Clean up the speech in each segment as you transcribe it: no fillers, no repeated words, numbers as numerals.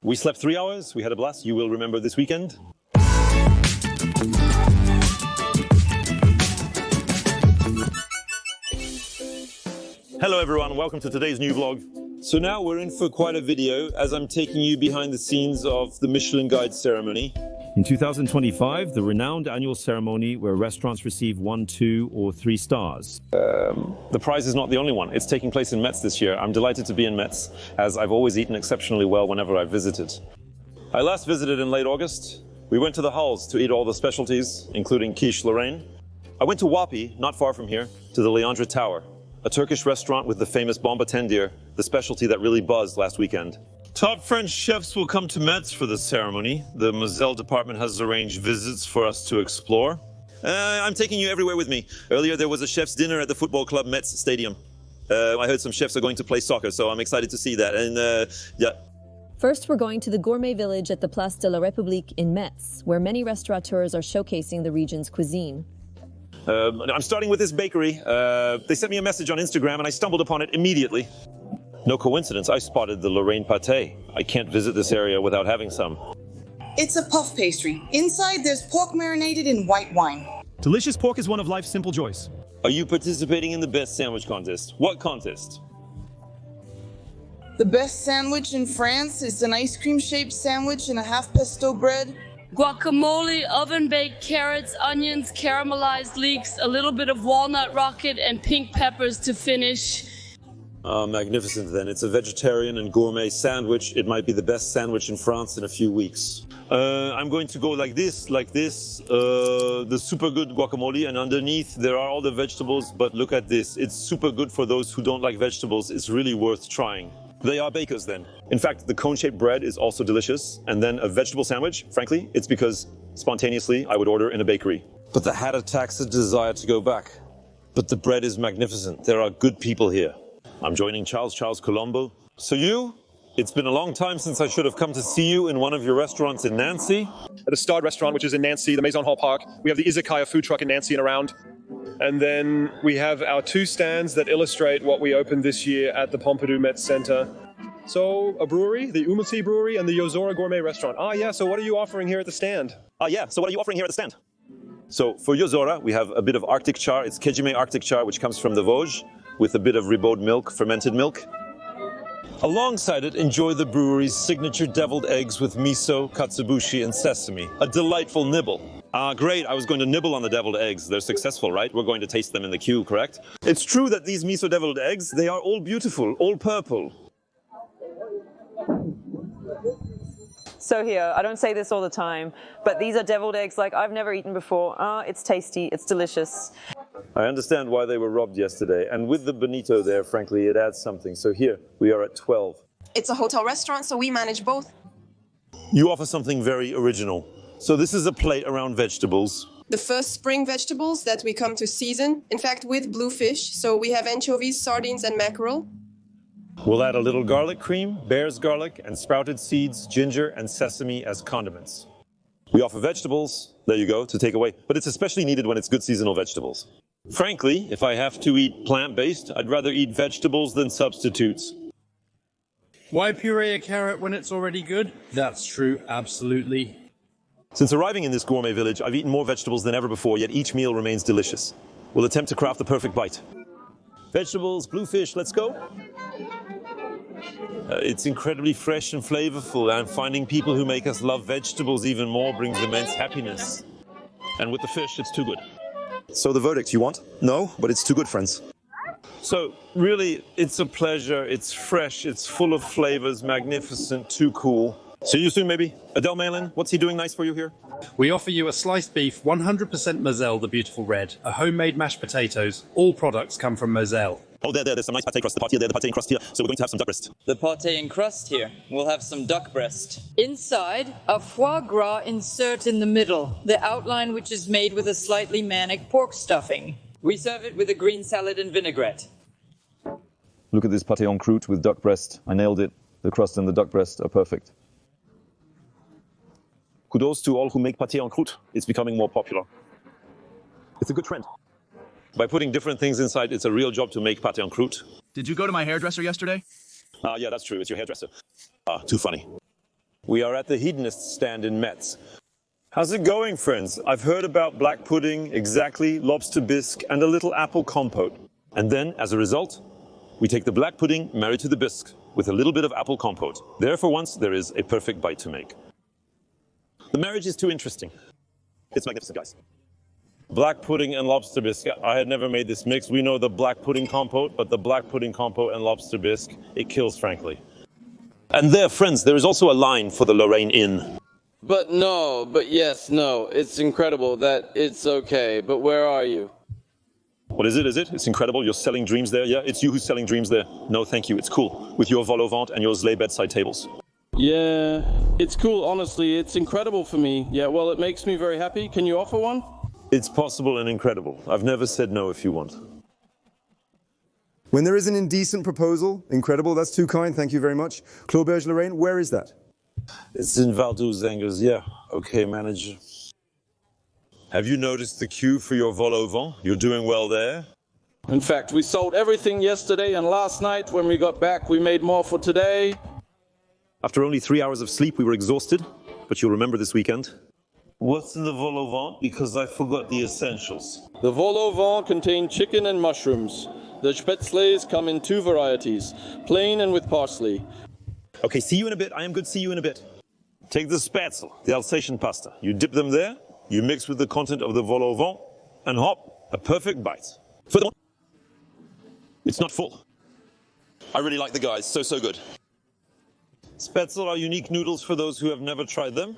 We slept 3 hours, we had a blast, you will remember this weekend. Hello everyone, welcome to today's new vlog. So now we're in for quite a video as I'm taking you behind the scenes of the Michelin Guide ceremony. In 2025, the renowned annual ceremony where restaurants receive 1, 2 or 3 stars. The prize is not the only one. It's taking place in Metz this year. I'm delighted to be in Metz as I've always eaten exceptionally well whenever I've visited. I last visited in late August. We went to the Halles to eat all the specialties, including quiche Lorraine. I went to Wapi, not far from here, to the Leandre Tower, a Turkish restaurant with the famous bomba tendir, the specialty that really buzzed last weekend. Top French chefs will come to Metz for this ceremony. The Moselle department has arranged visits for us to explore. I'm taking you everywhere with me. Earlier there was a chef's dinner at the football club Metz Stadium. I heard some chefs are going to play soccer, so I'm excited to see that. And yeah. First, we're going to the Gourmet village at the Place de la République in Metz, where many restaurateurs are showcasing the region's cuisine. I'm starting with this bakery. They sent me a message on Instagram and I stumbled upon it immediately. No coincidence, I spotted the Lorraine pâté. I can't visit this area without having some. It's a puff pastry. Inside, there's pork marinated in white wine. Delicious pork is one of life's simple joys. Are you participating in the best sandwich contest? What contest? The best sandwich in France is an ice cream-shaped sandwich and a half pesto bread. Guacamole, oven-baked carrots, onions, caramelized leeks, a little bit of walnut rocket, and pink peppers to finish. Magnificent then. It's a vegetarian and gourmet sandwich. It might be the best sandwich in France in a few weeks. I'm going to go like this, the super good guacamole, and underneath there are all the vegetables, but look at this. It's super good for those who don't like vegetables. It's really worth trying. They are bakers then. In fact, the cone-shaped bread is also delicious. And then a vegetable sandwich, frankly, it's because spontaneously I would order in a bakery. But the hat attacks a desire to go back. But the bread is magnificent. There are good people here. I'm joining Charles Colombo. So it's been a long time since I should have come to see you in one of your restaurants in Nancy. At a starred restaurant, which is in Nancy, the Maison Hall Park. We have the Izakaya food truck in Nancy and around. And then we have our 2 stands that illustrate what we opened this year at the Pompidou Metz Center. So a brewery, the Umati Brewery, and the Yozora Gourmet Restaurant. So what are you offering here at the stand? So for Yozora, we have a bit of Arctic char. It's Kejime Arctic char, which comes from the Vosges, with a bit of ribot milk, fermented milk. Alongside it, enjoy the brewery's signature deviled eggs with miso, katsubushi, and sesame. A delightful nibble. Great, I was going to nibble on the deviled eggs. They're successful, right? We're going to taste them in the queue, correct? It's true that these miso deviled eggs, they are all beautiful, all purple. So here, I don't say this all the time, but these are deviled eggs like I've never eaten before. It's tasty, it's delicious. I understand why they were robbed yesterday. And with the bonito there, frankly, it adds something. So here, we are at 12. It's a hotel restaurant, so we manage both. You offer something very original. So this is a plate around vegetables. The first spring vegetables that we come to season, in fact, with bluefish. So we have anchovies, sardines, and mackerel. We'll add a little garlic cream, bear's garlic, and sprouted seeds, ginger, and sesame as condiments. We offer vegetables, there you go, to take away, but it's especially needed when it's good seasonal vegetables. Frankly, if I have to eat plant-based, I'd rather eat vegetables than substitutes. Why puree a carrot when it's already good? That's true, absolutely. Since arriving in this gourmet village, I've eaten more vegetables than ever before, yet each meal remains delicious. We'll attempt to craft the perfect bite. Vegetables, bluefish, let's go. It's incredibly fresh and flavorful, and finding people who make us love vegetables even more brings immense happiness. And with the fish, it's too good. So the verdict, you want? No, but it's too good, friends. So really, it's a pleasure. It's fresh, it's full of flavors, magnificent, too cool. See you soon, maybe. Adele Malin, what's he doing nice for you here? We offer you a sliced beef, 100% Moselle, the beautiful red, a homemade mashed potatoes. All products come from Moselle. Oh, there's some nice pâté crust. The pâté here, the pâté and crust here. So we're going to have some duck breast. The pâté and crust here. We'll have some duck breast. Inside, a foie gras insert in the middle, the outline which is made with a slightly manic pork stuffing. We serve it with a green salad and vinaigrette. Look at this pâté en croûte with duck breast. I nailed it. The crust and the duck breast are perfect. Kudos to all who make pâté en croûte. It's becoming more popular. It's a good trend. By putting different things inside, it's a real job to make pâté en croûte. Did you go to my hairdresser yesterday? Yeah, that's true. It's your hairdresser. Too funny. We are at the hedonist stand in Metz. How's it going, friends? I've heard about black pudding, exactly, lobster bisque, and a little apple compote. And then, as a result, we take the black pudding married to the bisque with a little bit of apple compote. There, for once, there is a perfect bite to make. The marriage is too interesting. It's magnificent, guys. Black pudding and lobster bisque. I had never made this mix. We know the black pudding compote, but the black pudding compote and lobster bisque, it kills, frankly. And there, friends, there is also a line for the Lorraine Inn. But yes, it's incredible that it's okay, but where are you? What is it? It's incredible. You're selling dreams there? Yeah, it's you who's selling dreams there. No, thank you. It's cool. With your vol au vent and your sleigh bedside tables. Yeah, it's cool, honestly. It's incredible for me. Yeah, well, it makes me very happy. Can you offer one? It's possible and incredible. I've never said no if you want. When there is an indecent proposal, incredible, that's too kind, thank you very much. Cloberge Lorraine, where is that? It's in Val d'Uzangers, yeah. Okay, manager. Have you noticed the queue for your vol au vent? You're doing well there? In fact, we sold everything yesterday, and last night when we got back, we made more for today. After only 3 hours of sleep, we were exhausted, but you'll remember this weekend. What's in the vol au vent? Because I forgot the essentials. The vol au vent contain chicken and mushrooms. The spätzles come in 2 varieties, plain and with parsley. Okay, see you in a bit. I am good. See you in a bit. Take the spätzle, the Alsatian pasta. You dip them there, you mix with the content of the vol au vent, and hop, a perfect bite. Furthermore, it's not full. I really like the guys. So good. Spätzle are unique noodles for those who have never tried them.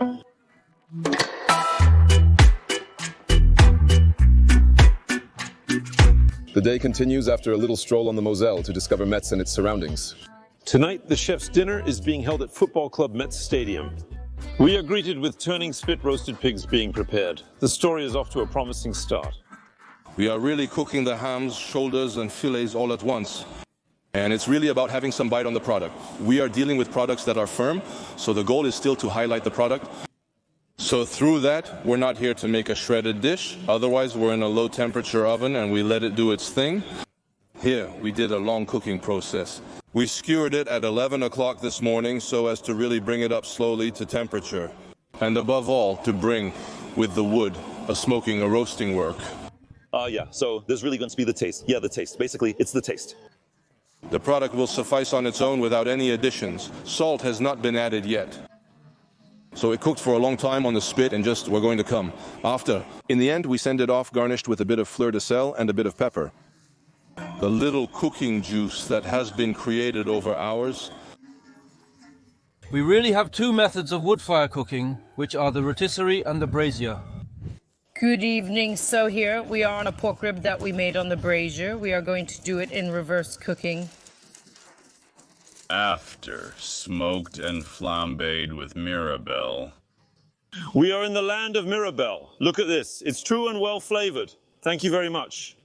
The day continues after a little stroll on the Moselle to discover Metz and its surroundings. Tonight, the chef's dinner is being held at Football Club Metz Stadium. We are greeted with turning spit roasted pigs being prepared. The story is off to a promising start. We are really cooking the hams, shoulders, and fillets all at once. And it's really about having some bite on the product. We are dealing with products that are firm, so the goal is still to highlight the product. So through that, we're not here to make a shredded dish. Otherwise, we're in a low temperature oven and we let it do its thing. Here, we did a long cooking process. We skewered it at 11 o'clock this morning so as to really bring it up slowly to temperature. And above all, to bring, with the wood, a smoking, a roasting work. Yeah, so there's really going to be the taste. Yeah, the taste. Basically, it's the taste. The product will suffice on its own without any additions. Salt has not been added yet. So it cooked for a long time on the spit and we're going to come. After. In the end, we send it off garnished with a bit of fleur de sel and a bit of pepper. The little cooking juice that has been created over hours. We really have 2 methods of wood fire cooking, which are the rotisserie and the brazier. Good evening. So here we are on a pork rib that we made on the brazier. We are going to do it in reverse cooking. After, smoked and flambéed with Mirabelle. We are in the land of Mirabelle. Look at this. It's true and well flavored. Thank you very much.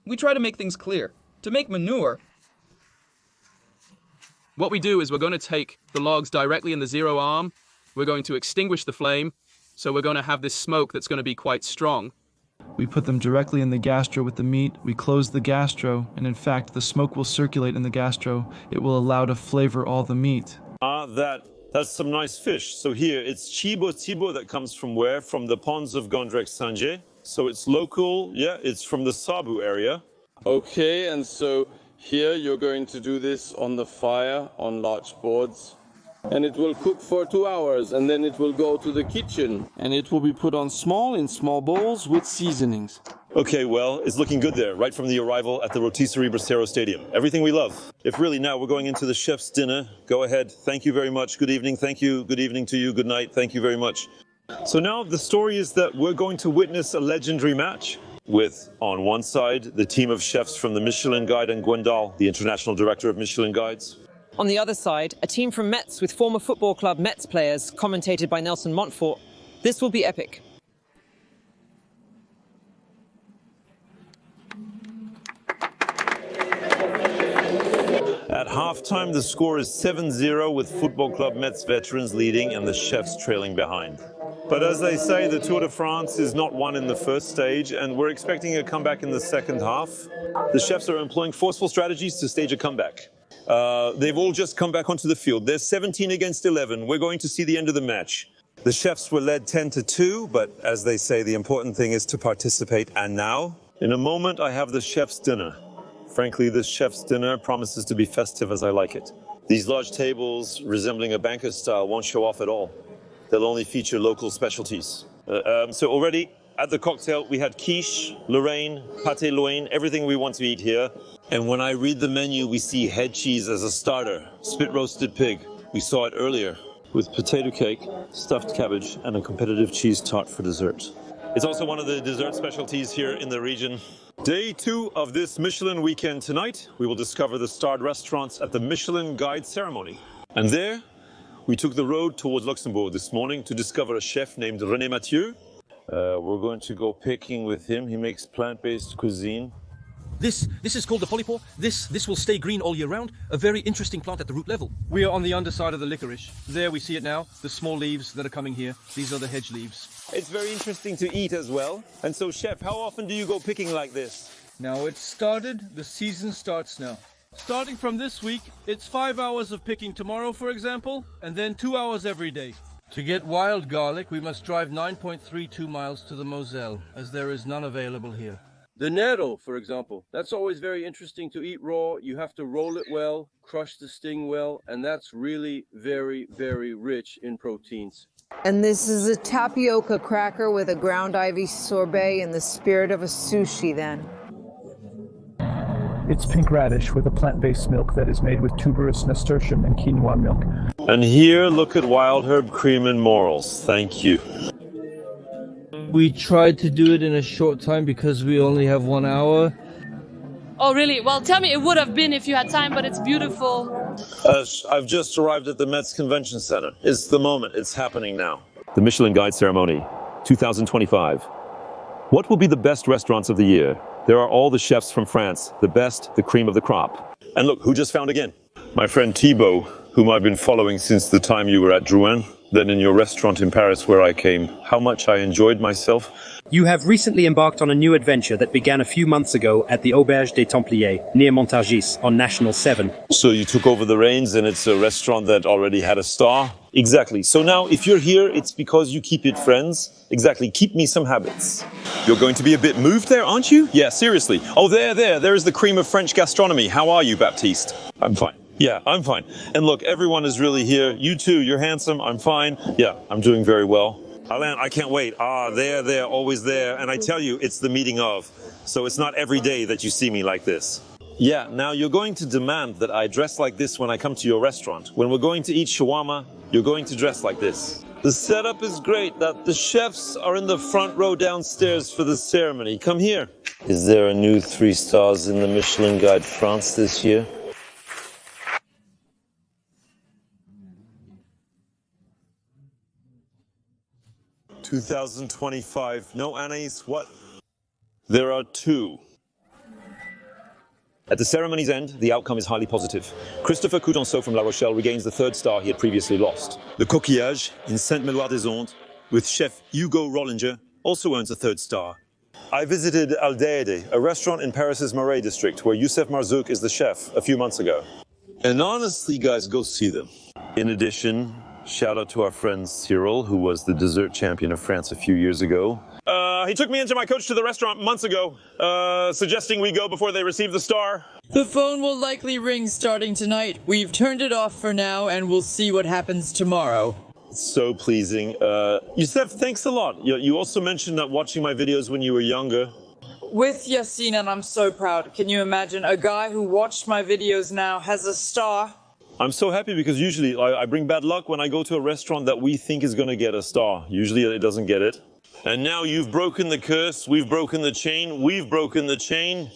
We try to make things clear. To make manure, what we do is we're going to take the logs directly in the 0 arm. We're going to extinguish the flame. So we're going to have this smoke that's going to be quite strong. We put them directly in the gastro with the meat, we close the gastro, and in fact the smoke will circulate in the gastro. It will allow to flavor all the meat. That's some nice fish. So here it's chibo that comes from where? From the ponds of Gondrek-Saint-Jay. So it's local, yeah, it's from the Sabu area. Okay, and so here you're going to do this on the fire on large boards. And it will cook for 2 hours, and then it will go to the kitchen. And it will be put on in small bowls with seasonings. Okay, well, it's looking good there, right from the arrival at the Rotisserie Bracero Stadium. Everything we love. If really now we're going into the chef's dinner, go ahead. Thank you very much. Good evening. Thank you. Good evening to you. Good night. Thank you very much. So now the story is that we're going to witness a legendary match with, on one side, the team of chefs from the Michelin Guide and Gwendal, the international director of Michelin Guides. On the other side, a team from Metz with former football club Metz players, commentated by Nelson Montfort. This will be epic. At halftime, the score is 7-0 with Football Club Metz veterans leading and the chefs trailing behind. But as they say, the Tour de France is not won in the first stage, and we're expecting a comeback in the second half. The chefs are employing forceful strategies to stage a comeback. They've all just come back onto the field. They're 17 against 11. We're going to see the end of the match. The chefs were led 10-2, but as they say, the important thing is to participate. And now, in a moment, I have the chef's dinner. Frankly, this chef's dinner promises to be festive as I like it. These large tables, resembling a banquet style, won't show off at all. They'll only feature local specialties. So already at the cocktail, we had quiche, Lorraine, pâté Loin, everything we want to eat here. And when I read the menu, we see head cheese as a starter, spit roasted pig. We saw it earlier with potato cake, stuffed cabbage, and a competitive cheese tart for dessert. It's also one of the dessert specialties here in the region. Day 2 of this Michelin weekend tonight, we will discover the starred restaurants at the Michelin Guide ceremony. And there, we took the road towards Luxembourg this morning to discover a chef named René Mathieu. We're going to go picking with him. He makes plant-based cuisine. This is called the polypore. This will stay green all year round. A very interesting plant at the root level. We are on the underside of the licorice. There we see it now, the small leaves that are coming here. These are the hedge leaves. It's very interesting to eat as well. And so, chef, how often do you go picking like this? Now it's started, the season starts now. Starting from this week, it's 5 hours of picking tomorrow, for example, and then 2 hours every day. To get wild garlic, we must drive 9.32 miles to the Moselle, as there is none available here. The Nero, for example, that's always very interesting to eat raw. You have to roll it well, crush the sting well, and that's really very, very rich in proteins. And this is a tapioca cracker with a ground ivy sorbet in the spirit of a sushi then. It's pink radish with a plant-based milk that is made with tuberous nasturtium and quinoa milk. And here, look at wild herb cream and morels. Thank you. We tried to do it in a short time because we only have 1 hour. Oh, really? Well, tell me, it would have been if you had time, but it's beautiful. I've just arrived at the Metz Convention Center. It's the moment. It's happening now. The Michelin Guide Ceremony, 2025. What will be the best restaurants of the year? There are all the chefs from France, the best, the cream of the crop. And look, who just found again? My friend Thibaut, whom I've been following since the time you were at Drouin, then in your restaurant in Paris where I came. How much I enjoyed myself. You have recently embarked on a new adventure that began a few months ago at the Auberge des Templiers, near Montargis, on National 7. So you took over the reins and it's a restaurant that already had a star? Exactly. So now, if you're here, it's because you keep it friends. Exactly. Keep me some habits. You're going to be a bit moved there, aren't you? Yeah, seriously. Oh, there is the cream of French gastronomy. How are you, Baptiste? I'm fine. Yeah, I'm fine. And look, everyone is really here. You too, you're handsome. I'm fine. Yeah, I'm doing very well. Alain, I can't wait. There, always there. And I tell you, it's the meeting of. So it's not every day that you see me like this. Yeah, now you're going to demand that I dress like this when I come to your restaurant. When we're going to eat shawarma, you're going to dress like this. The setup is great. That the chefs are in the front row downstairs for the ceremony. Come here. Is there a new 3 stars in the Michelin Guide France this year? $2025. No, Anais, what? There are 2. At the ceremony's end, the outcome is highly positive. Christopher Coutenceau from La Rochelle regains the 3rd star he had previously lost. The Coquillage in Sainte-Méloire-des-Ondes with chef Hugo Rollinger also earns a 3rd star. I visited Aldeide, a restaurant in Paris's Marais district where Youssef Marzouk is the chef, a few months ago. And honestly, guys, go see them. In addition, shout out to our friend Cyril, who was the dessert champion of France a few years ago. He took me into my coach to the restaurant months ago, suggesting we go before they receive the star. The phone will likely ring starting tonight. We've turned it off for now, and we'll see what happens tomorrow. So pleasing. Youssef, thanks a lot. You also mentioned that watching my videos when you were younger. With Yassine, and I'm so proud. Can you imagine a guy who watched my videos now has a star? I'm so happy because usually I bring bad luck when I go to a restaurant that we think is going to get a star. Usually it doesn't get it. And now you've broken the curse, we've broken the chain, we've broken the chain.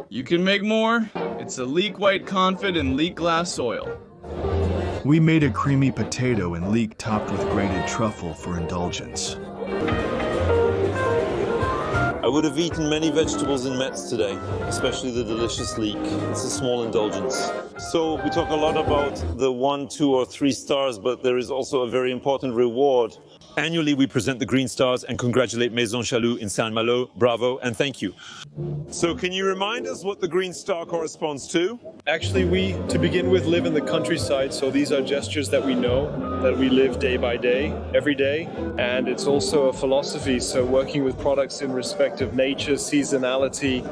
You can make more. It's a leek white confit in leek glass oil. We made a creamy potato and leek topped with grated truffle for indulgence. I would have eaten many vegetables in Metz today, especially the delicious leek. It's a small indulgence. So we talk a lot about the 1, 2, or 3 stars, but there is also a very important reward. Annually, we present the Green Stars and congratulate Maison Chaloux in Saint-Malo. Bravo and thank you. So can you remind us what the Green Star corresponds to? Actually, we, to begin with, live in the countryside, so these are gestures that we know, that we live day by day, every day, and it's also a philosophy, so working with products in respect of nature, seasonality.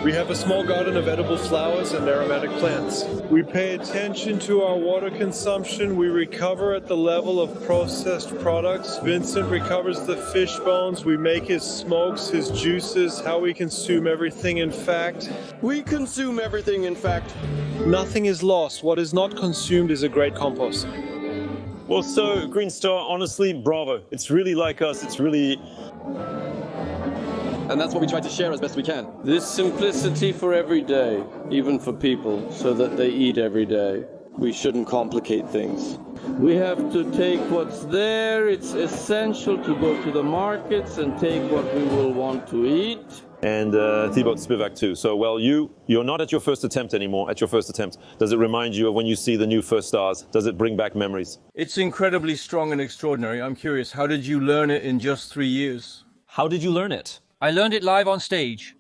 We have a small garden of edible flowers and aromatic plants. We pay attention to our water consumption. We recover at the level of processed products. Vincent recovers the fish bones. We make his smokes, his juices, how we consume everything in fact. We consume everything in fact. Nothing is lost. What is not consumed is a great compost. Well, so Green Star, honestly, bravo. It's really like us. It's really... And that's what we try to share as best we can. This simplicity for every day, even for people, so that they eat every day. We shouldn't complicate things. We have to take what's there. It's essential to go to the markets and take what we will want to eat. And Thibaut Spivak too. So, well, you're not at your first attempt anymore. At your first attempt, does it remind you of when you see the new first stars? Does it bring back memories? It's incredibly strong and extraordinary. I'm curious, how did you learn it in just 3 years? How did you learn it? I learned it live on stage.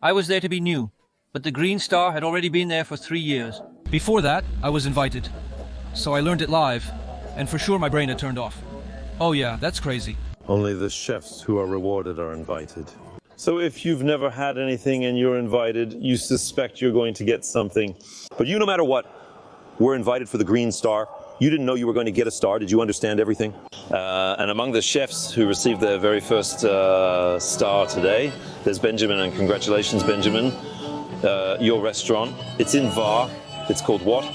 I was there to be new, but the Green Star had already been there for 3 years. Before that, I was invited. So I learned it live, and for sure my brain had turned off. Oh yeah, that's crazy. Only the chefs who are rewarded are invited. So if you've never had anything and you're invited, you suspect you're going to get something. But you, no matter what, were invited for the Green Star. You didn't know you were going to get a star. Did you understand everything? And among the chefs who received their very first star today, there's Benjamin, and congratulations, Benjamin. Your restaurant, it's in Var. It's called what?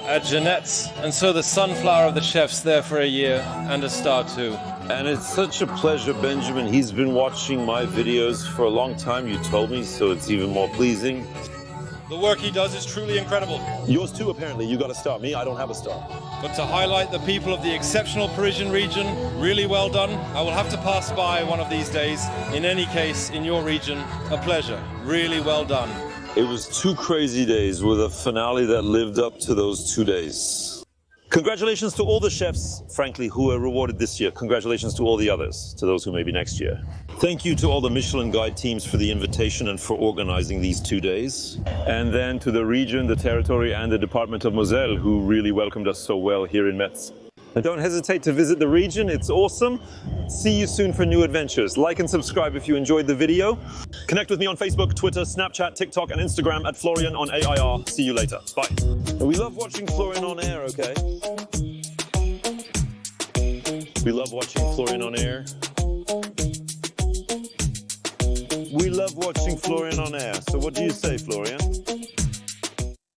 At Jeanette's. And so the sunflower of the chef's there for a year, and a star too. And it's such a pleasure, Benjamin. He's been watching my videos for a long time, you told me, so it's even more pleasing. The work he does is truly incredible. Yours too, apparently. You got a star. Me, I don't have a star. But to highlight the people of the exceptional Parisian region, really well done. I will have to pass by one of these days. In any case, in your region, a pleasure. Really well done. It was 2 crazy days with a finale that lived up to those 2 days. Congratulations to all the chefs, frankly, who were rewarded this year. Congratulations to all the others, to those who may be next year. Thank you to all the Michelin Guide teams for the invitation and for organizing these 2 days. And then to the region, the territory, and the Department of Moselle, who really welcomed us so well here in Metz. And don't hesitate to visit the region, it's awesome. See you soon for new adventures. Like and subscribe if you enjoyed the video. Connect with me on Facebook, Twitter, Snapchat, TikTok, and Instagram at Florian on AIR. See you later. Bye. And we love watching Florian on air, okay? We love watching Florian on air. We love watching Florian on air. So what do you say, Florian?